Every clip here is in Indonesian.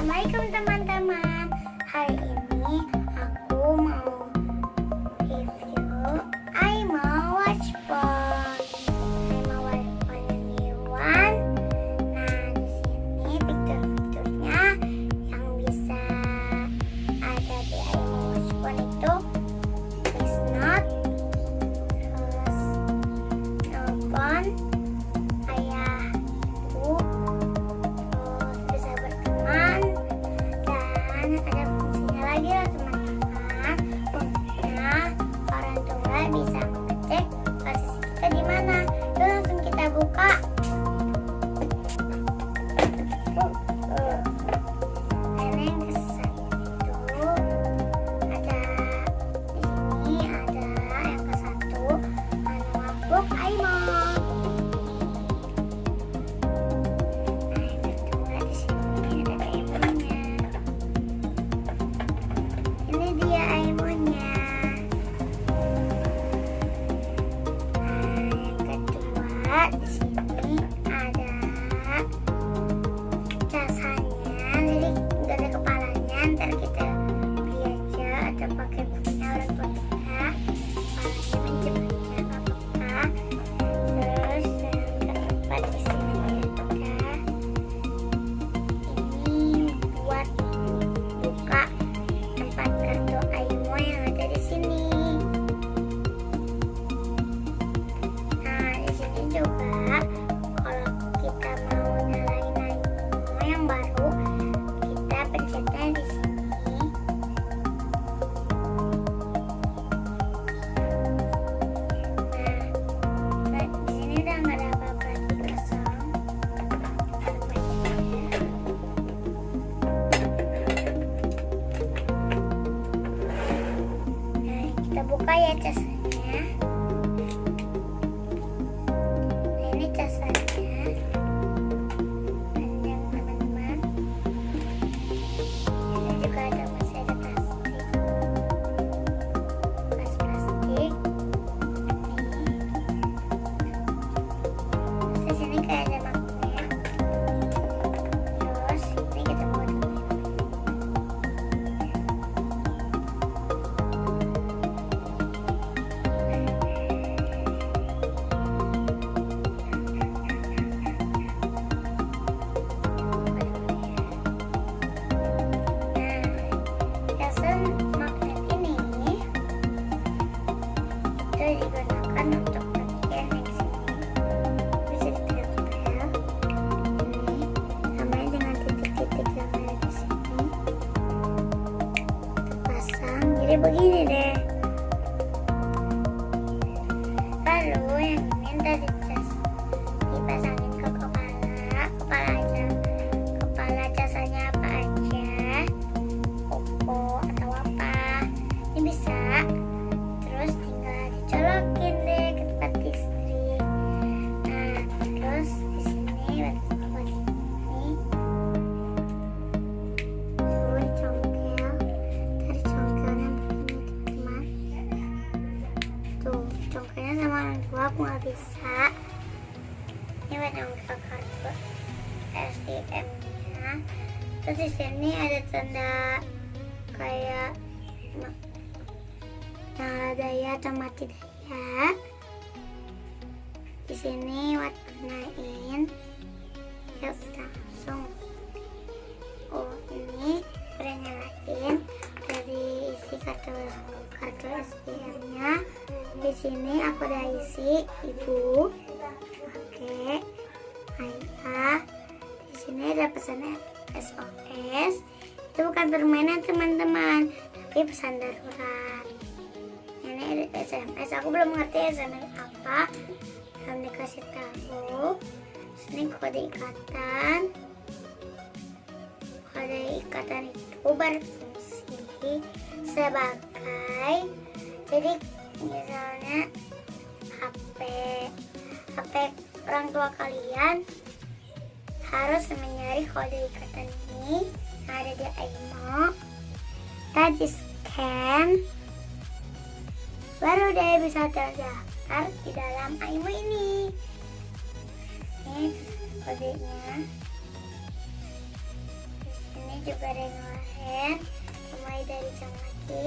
Assalamualaikum teman-teman. Hari ini aku mau review imoo watch phone. imoo watch phone new one. Nah, di sini fitur-fiturnya yang bisa ada di imoo watch phone itu voice note, terus telepon ayah, ibu, ada fungsinya lagi loh teman-teman. Fungsinya orang tua bisa mengecek posisi kita di mana. Yuk langsung kita buka. Ini yang kesan itu ada di sini, ada yang ke satu manual book imoo. Di sini ada casanya, jadi nggak ada kepalanya. Ntar kita beli aja atau pakai punya orang tua kita. Kepalanya menjepitnya apa-apa. Terus yang keempat di sini ada ini buat buka tempat kartu imoo yang ada di sini. Juga kalau kita mau nyalain imoo yang baru, kita pencetnya di sini. Nah, di sini udah nggak ada apa-apa lagi, kosong. Nah, kita buka ya casanya. Digunakan untuk bagian yang sini, bisa ditempel ini, sama dengan titik-titik yang ada di sini, pasang. Jadi begini deh. Lalu yang ini tadi dipasangin ke kepala casanya apa aja, popo atau apa, ini bisa. Terus tinggal colokin deh ke tempat listrik. Nah, terus di sini buat ini tuh congkel, dari congkelnya begini teman-teman. Tuh congkelnya sama orang tua aku nggak bisa. Ini buat congkel kartu STM-nya. Terus di sini ada tanda kayak nyala daya atau mati daya. Di sini buat gunain. Yuk kita langsung. Oh, ini udah nyalain. Dari isi kartu SDM-nya. Di sini aku udah isi ibu, kakek, ayah. Di sini ada pesan SOS. Itu bukan permainan teman-teman, tapi pesan darurat. Ini ada SMS, aku belum ngerti SMS apa, belum dikasih tahu. Sini kode ikatan. Kode ikatan itu berfungsi sebagai, jadi misalnya HP orang tua kalian harus mencari kode ikatan ini yang ada di imoo. Tadi scan, baru deh bisa terdaftar di dalam imoo ini. Ini kodenya. Di sini juga ada yang lain, mulai dari jam lagi.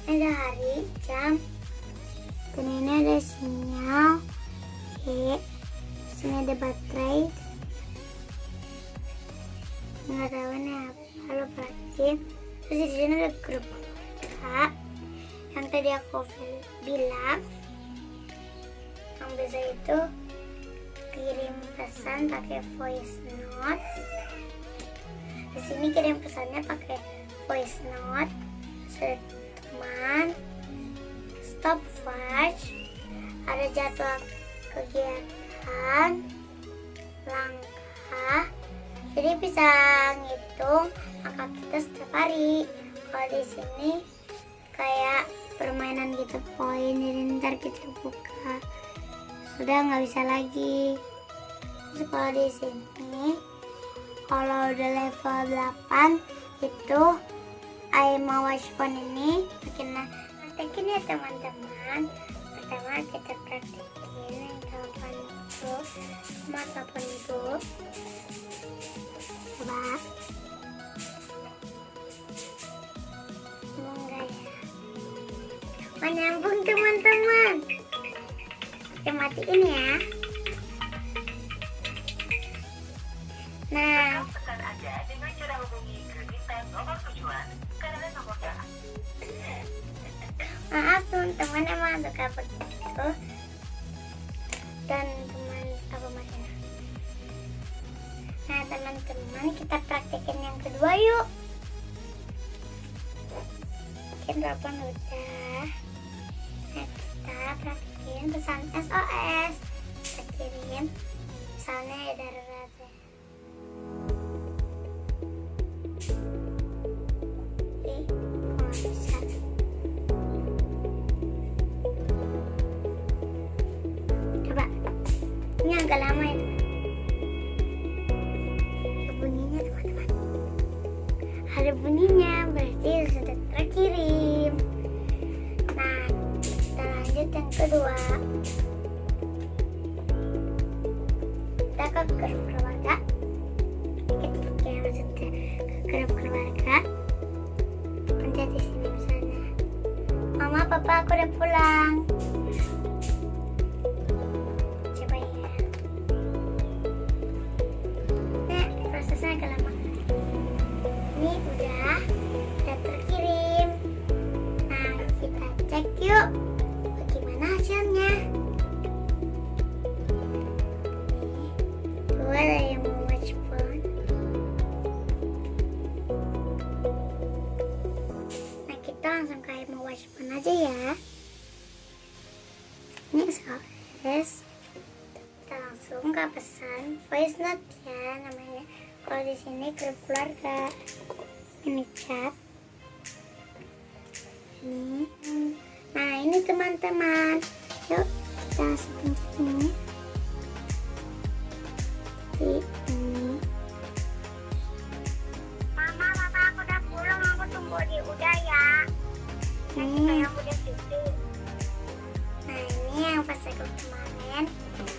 Ini ada hari, jam, dan ini ada sinyal. Oke, sini ada baterai. Nggak tahu nih apa, lupa lagi. Terus di sini ada grup WhatsApp yang tadi aku bilang, yang biasa itu kirim pesan pakai voice note. Di sini kirim pesannya pakai voice note. Teman, stopwatch, ada jadwal kegiatan, langkah. Jadi bisa ngitung langkah kita setiap hari. Kalau di sini kayak permainan gitu, poin. Jadi ntar kita buka, sudah nggak bisa lagi. Terus kalau di sini, kalau udah level 8 itu imoo watch phone ini bikin praktekin ya teman-teman. Pertama kita praktekin yang telepon itu, sama telepon itu. Coba nyambung nggak ya? Nyambung teman-teman. Kita matiin ya. Nah, pesan Anda dengan cara hubungi ke bintang nomor tujuan karena nomornya. maaf teman-teman, emang suka begitu. Dan teman apa maksudnya? Nah teman-teman, kita praktekin yang kedua yuk. Mungkin telepon udah. Nah kita praktekin pesan SOS. Kita kirim, misalnya ya darurat ya. Coba, ini agak lama ya. Ada bunyinya teman-teman. Ada bunyinya, berarti sudah terkirim. Nah, kita lanjut yang kedua. Kita ke grup keluarga. Kita maksudnya ke grup keluarga. Pencet di sini misalnya, Mama, Papa, aku udah pulang. Coba ya. Nah, prosesnya agak lama. Ini udah terkirim. Nah, kita cek yuk bagaimana hasilnya. Tuh ada yang mau watch phone. Kita langsung kayak mau watch phone aja ya. Ini SOS. Kita langsung ke pesan voice note ya namanya. Kalau di sini grup keluarga. Ini chat. Ini. Nah ini teman-teman. Yuk kita langsung pencet ini. Ini. Mama, Papa, aku udah pulang. Aku tunggu di udah ya. Ini yang udah cuci. Nah ini yang pas aku kemarin.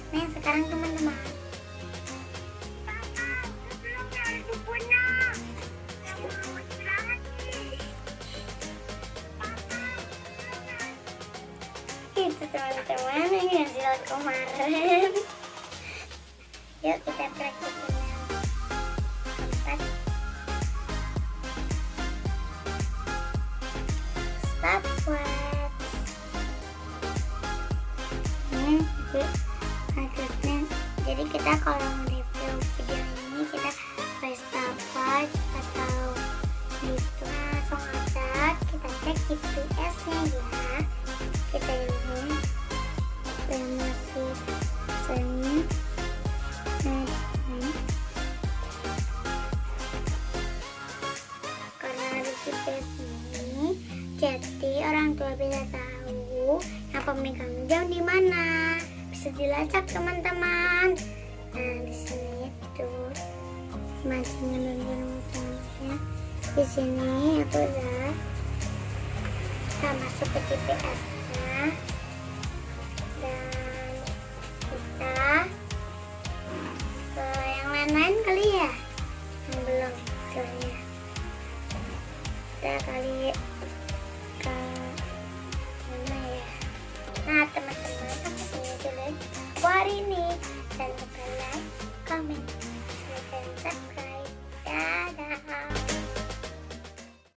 Nah yang sekarang teman-teman. Papa, belum harus punya. Yang mau lagi. Papa, itu teman-teman yang hasil kemarin. Yuk kita praktekin yang keempat. Stopwatch. Ini maksudnya, jadi kita kalau review video ini kita pakai stopwatch atau gitu. Langsung aja kita cek GPS-nya ya. Kita ini masih seni. Karena ada GPS ini, jadi orang tua bisa tahu yang pemegang jam di mana. Bisa dilacak teman-teman. Nah di sini itu masih menunjukkan di sini aku udah kita masuk ke GPS-nya dan kita ke yang lain-lain kali ya yang belum hasilnya. Dah kali.